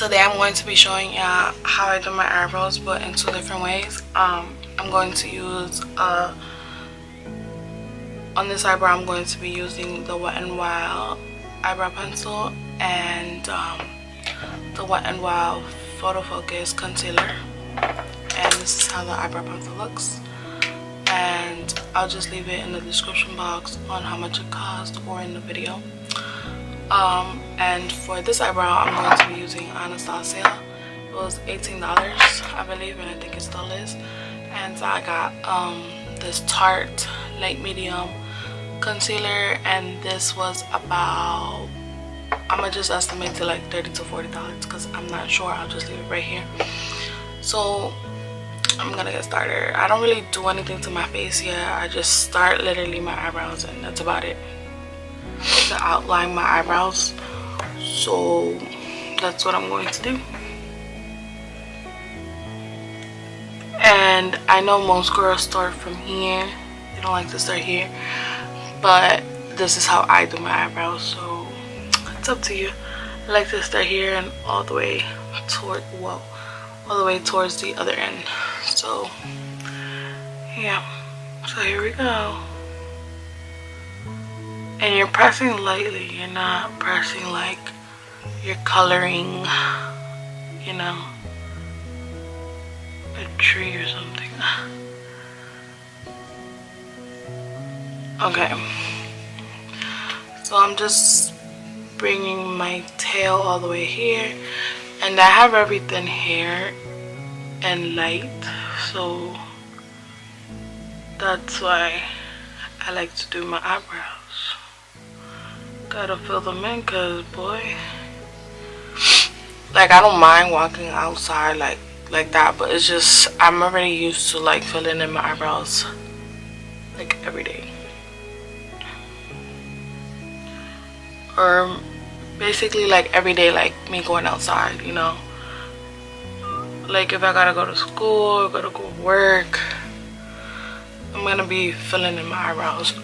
Today I'm going to be showing you how I do my eyebrows, but in two different ways. I'm going to use on this eyebrow I'm going to be using the Wet n Wild eyebrow pencil and the Wet n Wild PhotoFocus concealer, and this is how the eyebrow pencil looks. And I'll just leave it in the description box on how much it cost or in the video. And for this eyebrow I'm going to be using Anastasia. It was $18 I believe, and I think it still is. And so I got this Tarte light medium concealer, and this was about, I'm gonna just estimate to like $30 to $40 because I'm not sure. I'll just leave it right here. So I'm gonna get started. I don't really do anything to my face yet. I just start literally my eyebrows and that's about it. To outline my eyebrows, so that's what I'm going to do. And I know most girls start from here. They don't like to start here, but this is how I do my eyebrows, so it's up to you. I like to start here and all the way toward, well, all the way towards the other end. So yeah, so here we go. And you're pressing lightly, you're not pressing like you're coloring, you know, a tree or something. Okay, so I'm just bringing my tail all the way here, and I have very thin hair and light, so that's why I like to do my eyebrows. Gotta fill them in, cause boy, like I don't mind walking outside like that, but it's just I'm already used to like filling in my eyebrows like every day, or basically like every day, like me going outside, you know, like if I gotta go to school or gotta go to work, I'm gonna be filling in my eyebrows.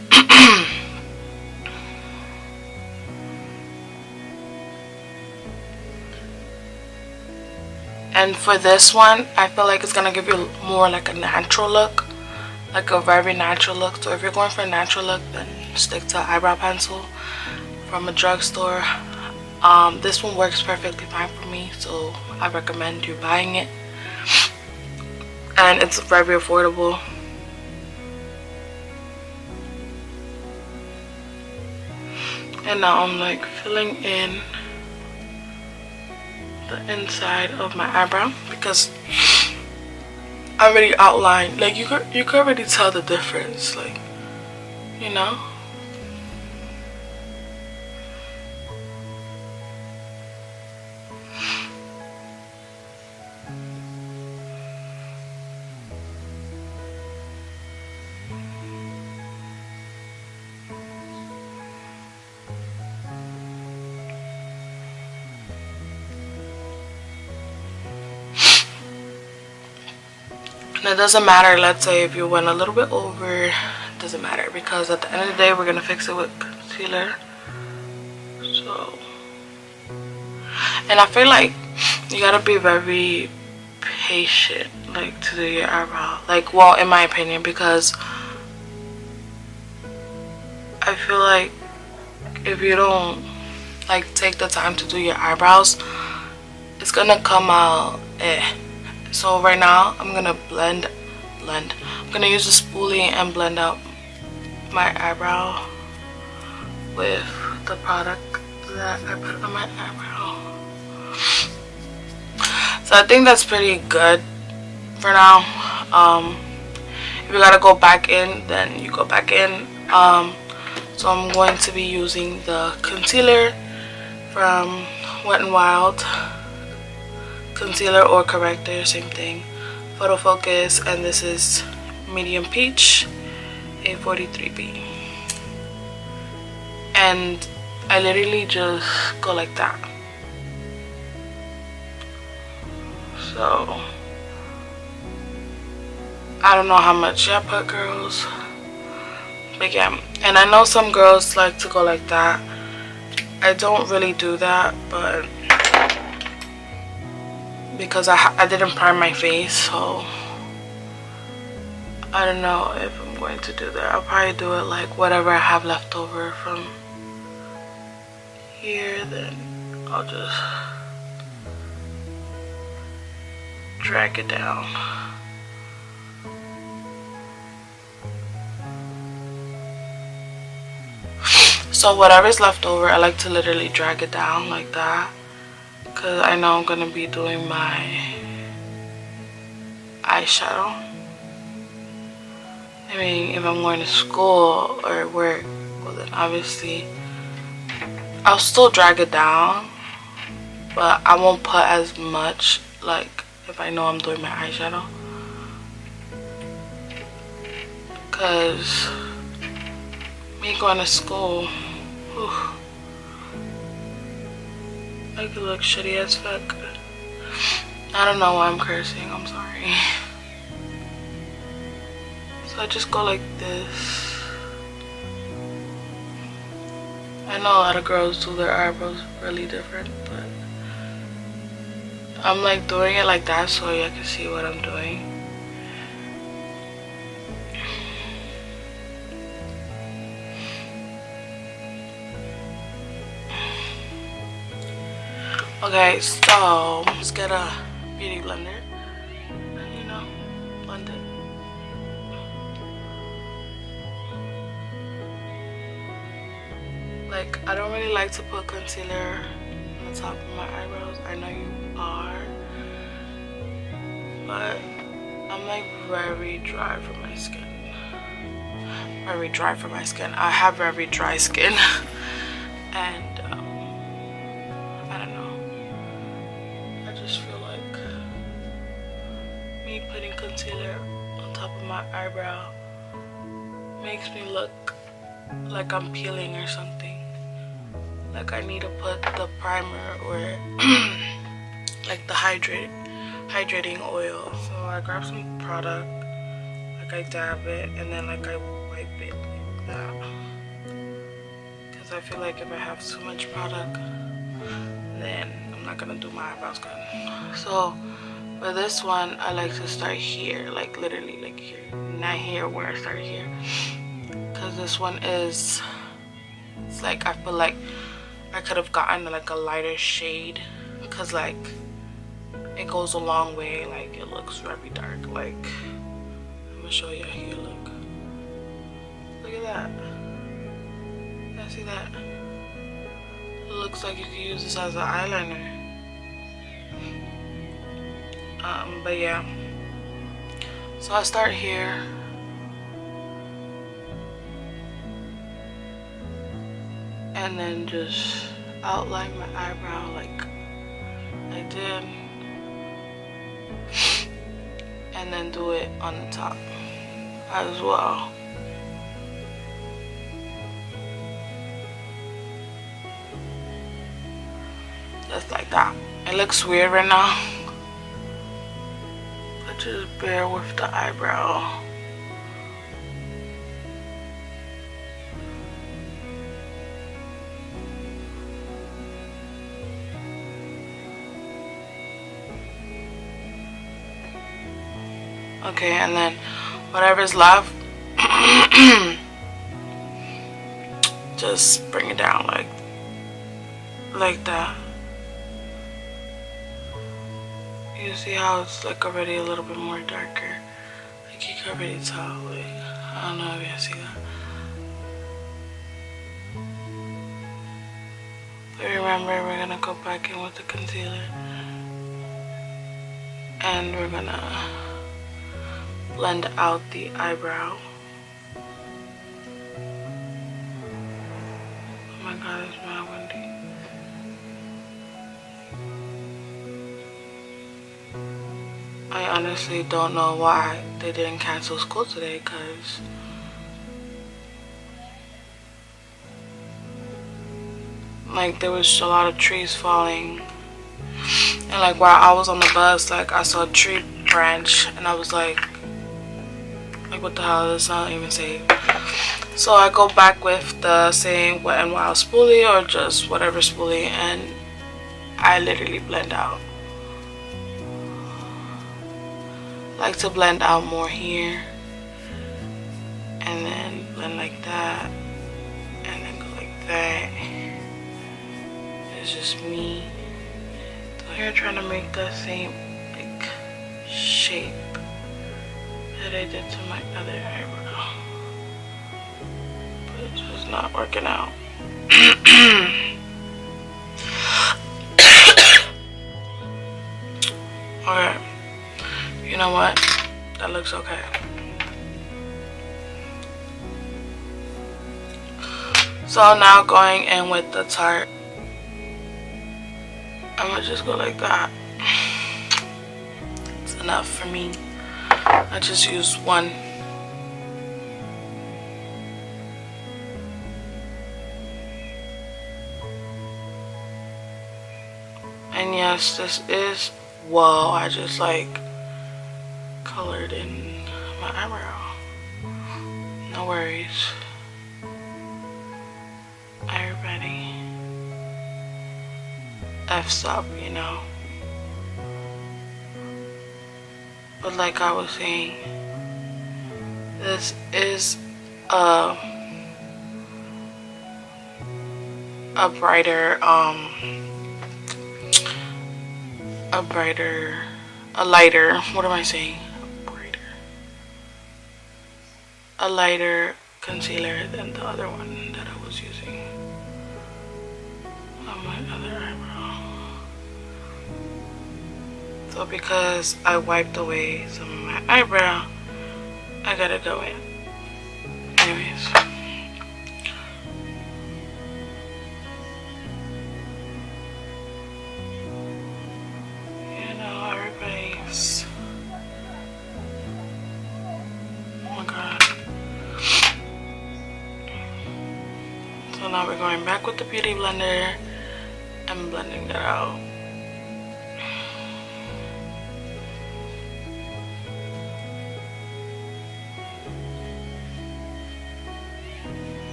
And for this one, I feel like it's gonna give you more like a natural look, like a very natural look. So if you're going for a natural look, then stick to eyebrow pencil from a drugstore. This one works perfectly fine for me, so I recommend you buying it. And it's very affordable. And now I'm like filling in the inside of my eyebrow because I already outlined, like you could already tell the difference, like, you know. And it doesn't matter, let's say if you went a little bit over, it doesn't matter, because at the end of the day we're gonna fix it with concealer. So, and I feel like you gotta be very patient, like, to do your eyebrow, like, well, in my opinion, because I feel like if you don't like take the time to do your eyebrows, it's gonna come out So right now I'm gonna blend. I'm gonna use the spoolie and blend out my eyebrow with the product that I put on my eyebrow. So I think that's pretty good for now. If you gotta go back in, then you go back in. So I'm going to be using the concealer from Wet n Wild concealer or corrector, same thing, PhotoFocus, and this is medium peach A43B, and I literally just go like that. So I don't know how much I put, girls, but yeah. And I know some girls like to go like that. I don't really do that, but because I didn't prime my face, so I don't know if I'm going to do that. I'll probably do it like whatever I have left over from here, then I'll just drag it down. So whatever's left over, I like to literally drag it down like that, because I know I'm going to be doing my eyeshadow. I mean, if I'm going to school or work, well then obviously I'll still drag it down, but I won't put as much, like if I know I'm doing my eyeshadow, because me going to school, whew, I could look shitty as fuck. I don't know why I'm cursing, I'm sorry. So I just go like this. I know a lot of girls do their eyebrows really different, but I'm like doing it like that so you can see what I'm doing. Okay, so let's get a beauty blender and, you know, blend it. Like, I don't really like to put concealer on the top of my eyebrows. I know you are, but I'm like very dry for my skin. Very dry for my skin. I have very dry skin, and I don't know. I just feel like me putting concealer on top of my eyebrow makes me look like I'm peeling or something. Like I need to put the primer or like the hydrating oil. So I grab some product, like I dab it and then like I wipe it like that, because I feel like if I have too much product then I'm not gonna do my eyebrows good. So for this one I like to start here, like literally like here, not here where I start here, because this one is, it's like I feel like I could have gotten like a lighter shade, because like it goes a long way, like it looks very dark. Like I'm gonna show you here, look at that. Yeah, see that? It looks like you could use this as an eyeliner. But yeah, so I start here. And then just outline my eyebrow like I did, and then do it on the top as well. Just like that. It looks weird right now, but just bear with the eyebrow. Okay, and then whatever's left, just bring it down like that. You see how it's like already a little bit more darker? Like you can already tell, like, I don't know if you see that. But remember, we're gonna go back in with the concealer and we're gonna blend out the eyebrow. Oh my god, it's mad windy. I honestly don't know why they didn't cancel school today, because like there was a lot of trees falling, and like while I was on the bus, like I saw a tree branch and I was like what the hell, that's not even safe. So I go back with the same Wet n Wild spoolie or just whatever spoolie, and I literally blend out. like to blend out more here, and then blend like that, and then go like that. It's just me. So here, trying to make the same like shape that I did to my other eyebrow, but it's just not working out. Alright, you know what? That looks okay. So now going in with the Tarte, I'm gonna just go like that. It's enough for me. I just use one. And yes, this is, whoa, I just like colored in my eyebrow. No worries. Everybody F's up, you know. But like I was saying, this is a brighter, a lighter, what am I saying? A lighter concealer than the other one that I was using on my other eyebrow. So because I wiped away some of my eyebrow, I gotta go in. Anyways. You know, everybody's, oh my god. So now we're going back with the beauty blender and blending that out.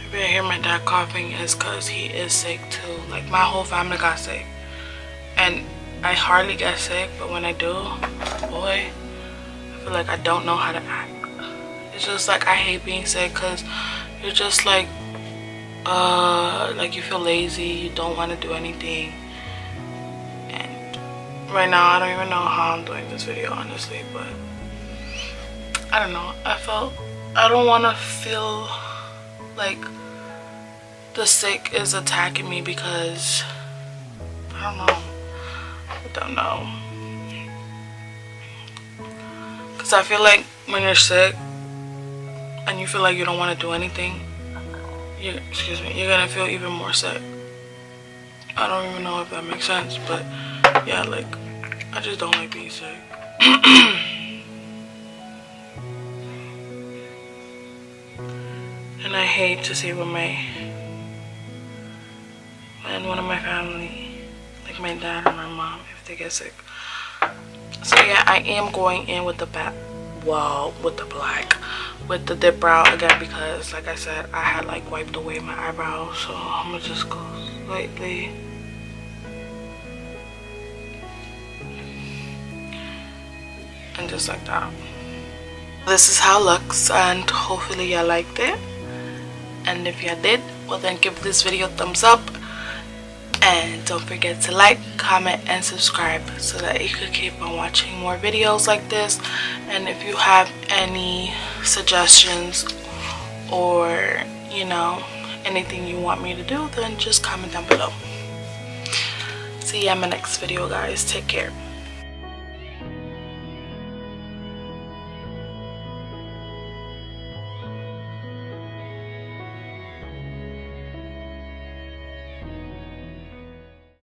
If you hear my dad coughing, is because he is sick too. Like, my whole family got sick. And I hardly get sick, but when I do, boy, I feel like I don't know how to act. It's just like I hate being sick because you're just like you feel lazy, you don't want to do anything. And right now I don't even know how I'm doing this video, honestly, but I don't know. I don't want to feel like the sick is attacking me because I don't know. Because I feel like when you're sick and you feel like you don't want to do anything, you're gonna feel even more sick. I don't even know if that makes sense, but yeah, like, I just don't like being sick. And I hate to see when one of my family, like my dad or my mom, if they get sick. So yeah, I am going in with the with the dip brow again, because like I said, I had like wiped away my eyebrows, so I'm gonna just go slightly. And just like that. This is how it looks, and hopefully y'all liked it. And if you did, well then give this video a thumbs up. And don't forget to like, comment, and subscribe so that you could keep on watching more videos like this. And if you have any suggestions or, you know, anything you want me to do, then just comment down below. See you in my next video, guys. Take care.